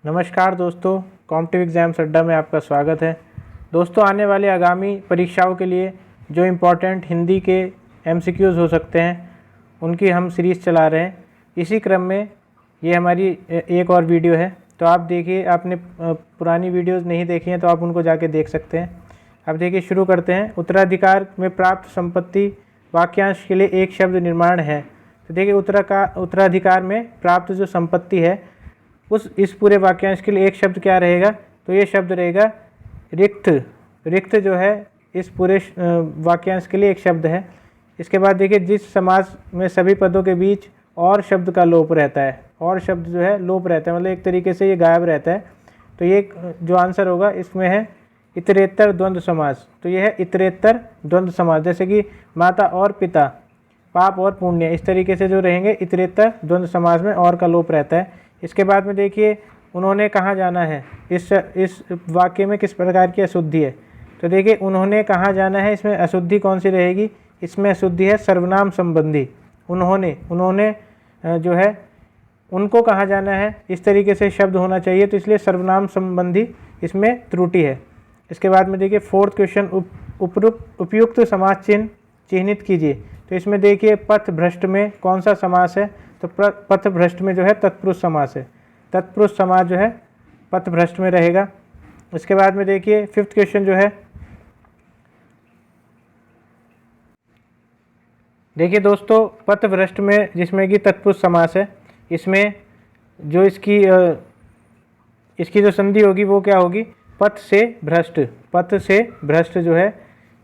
नमस्कार दोस्तों, competitive exams अड्डा में आपका स्वागत है। दोस्तों, आने वाले आगामी परीक्षाओं के लिए जो इम्पोर्टेंट हिंदी के एमसीक्यूज़ हो सकते हैं उनकी हम सीरीज़ चला रहे हैं। इसी क्रम में ये हमारी एक और वीडियो है, तो आप देखिए। आपने पुरानी वीडियोज़ नहीं देखी हैं तो आप उनको जाके देख सकते हैं। अब देखिए, शुरू करते हैं। उत्तराधिकार में प्राप्त संपत्ति वाक्यांश के लिए एक शब्द निर्माण है। तो देखिए, उत्तराधिकार में प्राप्त जो संपत्ति है इस पूरे वाक्यांश के लिए एक शब्द क्या रहेगा? तो ये शब्द रहेगा रिक्त। रिक्त जो है इस पूरे वाक्यांश के लिए एक शब्द है। इसके बाद देखिए, जिस समास में सभी पदों के बीच और शब्द का लोप रहता है, और शब्द जो है लोप रहता है, मतलब एक तरीके से ये गायब रहता है। तो ये जो आंसर होगा इसमें है इतरेत्तर द्वंद्व समास। तो ये है इतरेत्तर द्वंद्व समास, जैसे कि माता और पिता, पाप और पुण्य, इस तरीके से जो रहेंगे इतरेत्तर द्वंद्व समास में और का लोप रहता है। इसके बाद में देखिए, उन्होंने कहाँ जाना है, इस वाक्य में किस प्रकार की अशुद्धि है? तो देखिए, उन्होंने कहाँ जाना है, इसमें अशुद्धि कौन सी रहेगी? इसमें अशुद्धि है सर्वनाम संबंधी। उन्होंने जो है उनको कहाँ जाना है, इस तरीके से शब्द होना चाहिए, तो इसलिए सर्वनाम संबंधी इसमें त्रुटि है। इसके बाद में देखिए, फोर्थ क्वेश्चन, उपयुक्त समास चिन्ह चिन्हित कीजिए। तो इसमें देखिए, पथ भ्रष्ट में कौन सा समास है? तो पथ भ्रष्ट में जो है तत्पुरुष समास है। तत्पुरुष समास जो है पथ भ्रष्ट में रहेगा। इसके बाद में देखिए, फिफ्थ क्वेश्चन जो है, देखिए दोस्तों, पथ भ्रष्ट में जिसमें कि तत्पुरुष समास है, इसमें जो इसकी जो संधि होगी वो क्या होगी? पथ से भ्रष्ट। पथ से भ्रष्ट जो है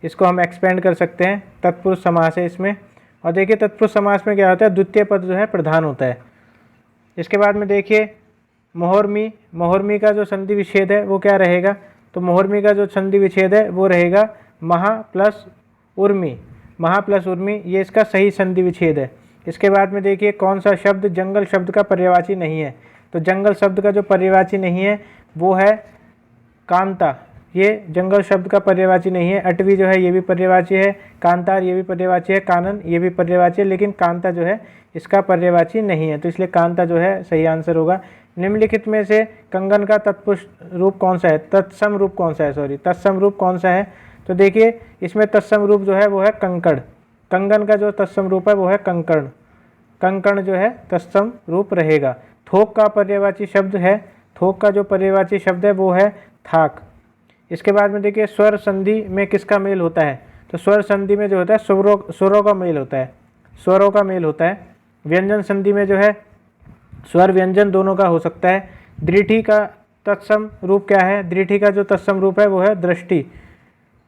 इसको हम एक्सपेंड कर सकते हैं, तत्पुरुष समास है इसमें। और देखिए, तत्पुरुष समास में क्या होता है? द्वितीय पद जो है प्रधान होता है। इसके बाद में देखिए, मोहर्मी का जो संधि विच्छेद है वो क्या रहेगा? तो मोहर्मी का जो संधि विच्छेद है वो रहेगा महा प्लस उर्मी। महा प्लस उर्मी, ये इसका सही संधि विच्छेद है। इसके बाद में देखिए, कौन सा शब्द जंगल शब्द का पर्यायवाची नहीं है? तो जंगल शब्द का जो पर्यायवाची नहीं है वो है कांता। ये जंगल शब्द का पर्यायवाची नहीं है। अटवी जो है ये भी पर्यायवाची है, कांतार ये भी पर्यायवाची है, कानन ये भी पर्यायवाची है, लेकिन कांता जो है इसका पर्यायवाची नहीं है। तो इसलिए कांता जो है सही आंसर होगा। निम्नलिखित में से कंगन का तत्पुरुष रूप कौन सा है? तत्सम रूप कौन सा है? तत्सम रूप कौन सा है? तो देखिए, इसमें तत्सम रूप जो है वो है कंकड़। कंगन का जो तत्सम रूप है वो है कंकण। कंकण जो है तत्सम रूप रहेगा। थोक का पर्यायवाची शब्द है, थोक का जो पर्यायवाची शब्द है वो है थाक। इसके बाद में देखिए, स्वर संधि में किसका मेल होता है? तो स्वर संधि में जो होता है स्वरों का मेल होता है, स्वरों का मेल होता है। व्यंजन संधि में जो है स्वर व्यंजन दोनों का हो सकता है। दृष्टि का तत्सम रूप क्या है? दृष्टि का जो तत्सम रूप है वो है दृष्टि।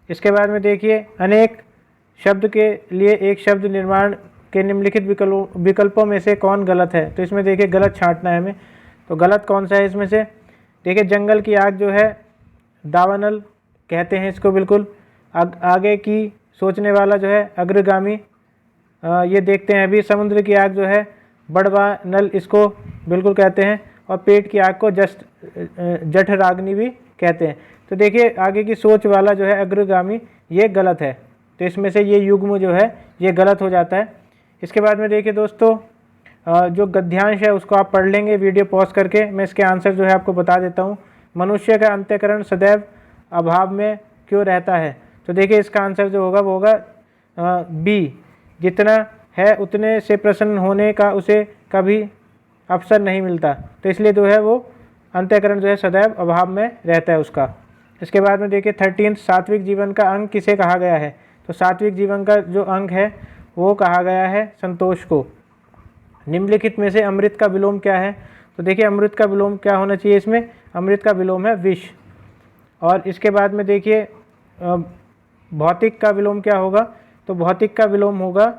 इसके बाद में देखिए, अनेक शब्द के लिए एक शब्द निर्माण के निम्नलिखित विकल्पों में से कौन गलत है? तो इसमें देखिए, गलत छांटना है हमें। तो गलत कौन सा है इसमें से? देखिए, जंगल की आग जो है दावानल कहते हैं इसको, बिल्कुल आगे की सोचने वाला जो है अग्रगामी, ये देखते हैं अभी। समुद्र की आग जो है बड़वा नल इसको बिल्कुल कहते हैं, और पेट की आग को जठराग्नि भी कहते हैं। तो देखिए, आगे की सोच वाला जो है अग्रगामी, ये गलत है। तो इसमें से ये युग्म जो है ये गलत हो जाता है। इसके बाद में देखिए दोस्तों, जो गद्यांश है उसको आप पढ़ लेंगे वीडियो पॉज करके। मैं इसके आंसर जो है आपको बता देता हूँ। मनुष्य का अंतःकरण सदैव अभाव में क्यों रहता है? तो देखिए, इसका आंसर जो होगा वो होगा बी। जितना है उतने से प्रसन्न होने का उसे कभी अवसर नहीं मिलता, तो इसलिए जो है वो अंतःकरण जो है सदैव अभाव में रहता है उसका। इसके बाद में देखिए, 13 सात्विक जीवन का अंग किसे कहा गया है? तो सात्विक जीवन का जो अंग है वो कहा गया है संतोष को। निम्नलिखित में से अमृत का विलोम क्या है? तो देखिए, अमृत का विलोम क्या होना चाहिए इसमें? अमृत का विलोम है विष। और इसके बाद में देखिए, भौतिक का विलोम क्या होगा? तो भौतिक का विलोम होगा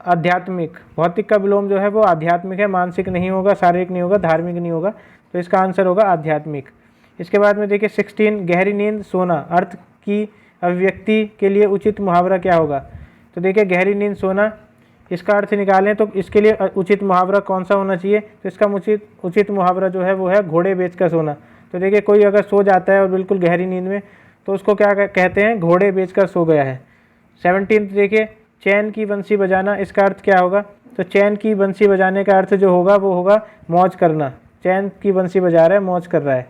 आध्यात्मिक। भौतिक का विलोम जो है वो आध्यात्मिक है, मानसिक नहीं होगा, शारीरिक नहीं होगा, धार्मिक नहीं होगा। तो इसका आंसर होगा आध्यात्मिक। इसके बाद में देखिए, 16 गहरी नींद सोना अर्थ की अभिव्यक्ति के लिए उचित मुहावरा क्या होगा? तो देखिए, गहरी नींद सोना, इसका अर्थ निकालें तो इसके लिए उचित मुहावरा कौन सा होना चाहिए? तो इसका उचित मुहावरा जो है वो है घोड़े बेचकर सोना। तो देखिए, कोई अगर सो जाता है और बिल्कुल गहरी नींद में, तो उसको क्या कहते हैं? घोड़े बेचकर सो गया है। 17 देखिए, चैन की बंसी बजाना, इसका अर्थ क्या होगा? तो चैन की बंसी बजाने का अर्थ जो होगा वो होगा मौज करना। चैन की बंसी बजा रहा है, मौज कर रहा है।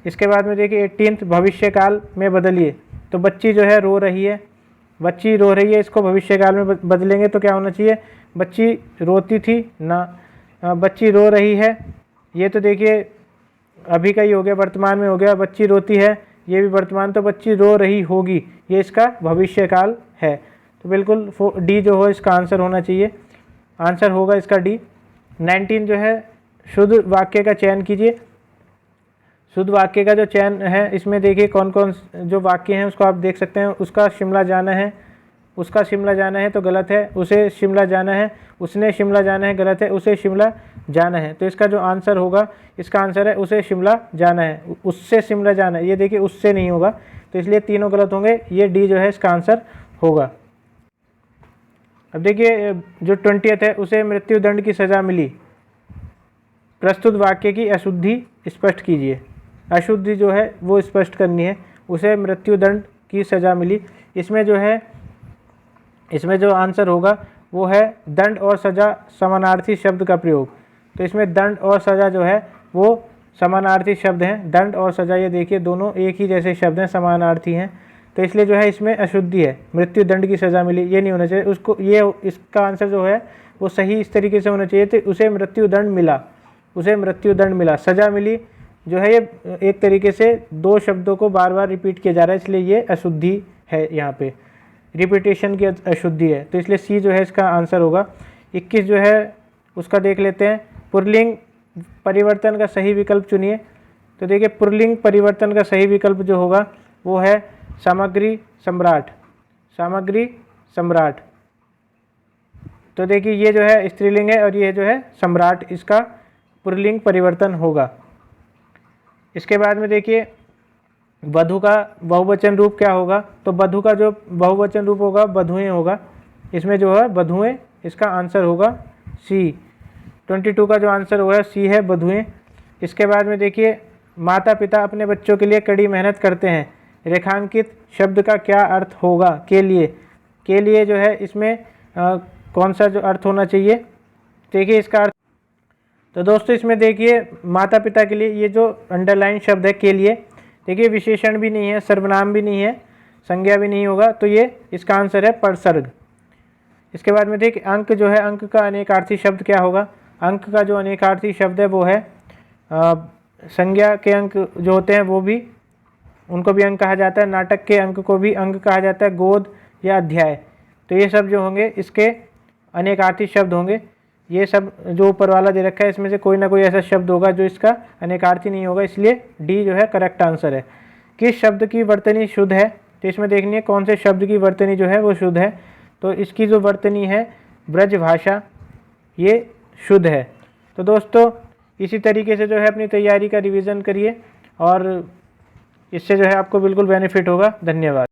इसके बाद में देखिए 18th भविष्य काल में बदलिए। तो बच्ची जो है रो रही है, बच्ची रो रही है, इसको भविष्य काल में बदलेंगे तो क्या होना चाहिए, बच्ची रोती थी ना, बच्ची रो रही है, ये तो देखिए अभी का ही हो गया, वर्तमान में हो गया। बच्ची रोती है, ये भी वर्तमान, तो बच्ची रो रही होगी, ये इसका भविष्य काल है। तो बिल्कुल डी जो हो इसका आंसर होना चाहिए, आंसर होगा इसका डी। 19 जो है शुद्ध वाक्य का चयन कीजिए। शुद्ध वाक्य का जो चयन है इसमें देखिए कौन कौन जो वाक्य हैं उसको आप देख सकते हैं। उसका शिमला जाना है, उसका शिमला जाना है तो गलत है, उसे शिमला जाना है, उसने शिमला जाना है गलत है, उसे शिमला जाना है। तो इसका जो आंसर होगा, इसका आंसर है उसे शिमला जाना है, उससे शिमला जाना है, ये देखिए उससे नहीं होगा, तो इसलिए तीनों गलत होंगे, ये डी जो है इसका आंसर होगा। अब देखिए जो 20th है, उसे मृत्युदंड की सज़ा मिली। प्रस्तुत वाक्य की अशुद्धि स्पष्ट कीजिए। अशुद्धि जो है वो स्पष्ट करनी है, उसे मृत्युदंड की सज़ा मिली। इसमें जो है, इसमें जो आंसर होगा वो है दंड और सज़ा समानार्थी शब्द का प्रयोग। तो इसमें दंड और सज़ा जो है वो समानार्थी शब्द हैं। दंड और सज़ा ये देखिए दोनों एक ही जैसे शब्द हैं, समानार्थी हैं, तो इसलिए जो है इसमें अशुद्धि है। मृत्युदंड की सज़ा मिली, ये नहीं होना चाहिए, उसको ये इसका आंसर जो है वो सही इस तरीके से होना चाहिए, तो उसे मृत्युदंड मिला, उसे मृत्युदंड मिला। सज़ा मिली जो है ये एक तरीके से दो शब्दों को बार बार रिपीट किया जा रहा है, इसलिए ये अशुद्धि है, यहाँ पे रिपीटेशन की अशुद्धि है, तो इसलिए सी जो है इसका आंसर होगा। 21 जो है उसका देख लेते हैं। पुल्लिंग परिवर्तन का सही विकल्प चुनिए। तो देखिए पुल्लिंग परिवर्तन का सही विकल्प जो होगा वो है सामग्री सम्राट, सामग्री सम्राट। तो देखिए ये जो है स्त्रीलिंग है और ये जो है सम्राट, इसका पुल्लिंग परिवर्तन होगा। इसके बाद में देखिए वधु का बहुवचन रूप क्या होगा, तो वधु का जो बहुवचन रूप होगा वधुएं होगा, इसमें जो है वधुएं, इसका आंसर होगा सी। 22 का जो आंसर होगा सी है, वधुएं। इसके बाद में देखिए माता पिता अपने बच्चों के लिए कड़ी मेहनत करते हैं। रेखांकित शब्द का क्या अर्थ होगा, के लिए, के लिए जो है इसमें कौन सा जो अर्थ होना चाहिए, देखिए इसका अर्थ, तो दोस्तों इसमें देखिए माता पिता के लिए ये जो अंडरलाइन शब्द है के लिए, देखिए विशेषण भी नहीं है, सर्वनाम भी नहीं है, संज्ञा भी नहीं होगा, तो ये इसका आंसर है परसर्ग। इसके बाद में देखिए अंक जो है, अंक का अनेकार्थी शब्द क्या होगा, अंक का जो अनेकार्थी शब्द है वो है संज्ञा के अंक जो होते हैं वो भी, उनको भी अंक कहा जाता है। नाटक के अंक को भी अंक कहा जाता है, गोद या अध्याय, तो ये सब जो होंगे इसके अनेकार्थी शब्द होंगे। ये सब जो ऊपर वाला दे रखा है इसमें से कोई ना कोई ऐसा शब्द होगा जो इसका अनेकार्थी नहीं होगा, इसलिए डी जो है करेक्ट आंसर है। किस शब्द की वर्तनी शुद्ध है, तो इसमें देखनी है कौन से शब्द की वर्तनी जो है वो शुद्ध है, तो इसकी जो वर्तनी है ब्रज भाषा, ये शुद्ध है। तो दोस्तों इसी तरीके से जो है अपनी तैयारी का रिवीजन करिए और इससे जो है आपको बिल्कुल बेनिफिट होगा। धन्यवाद।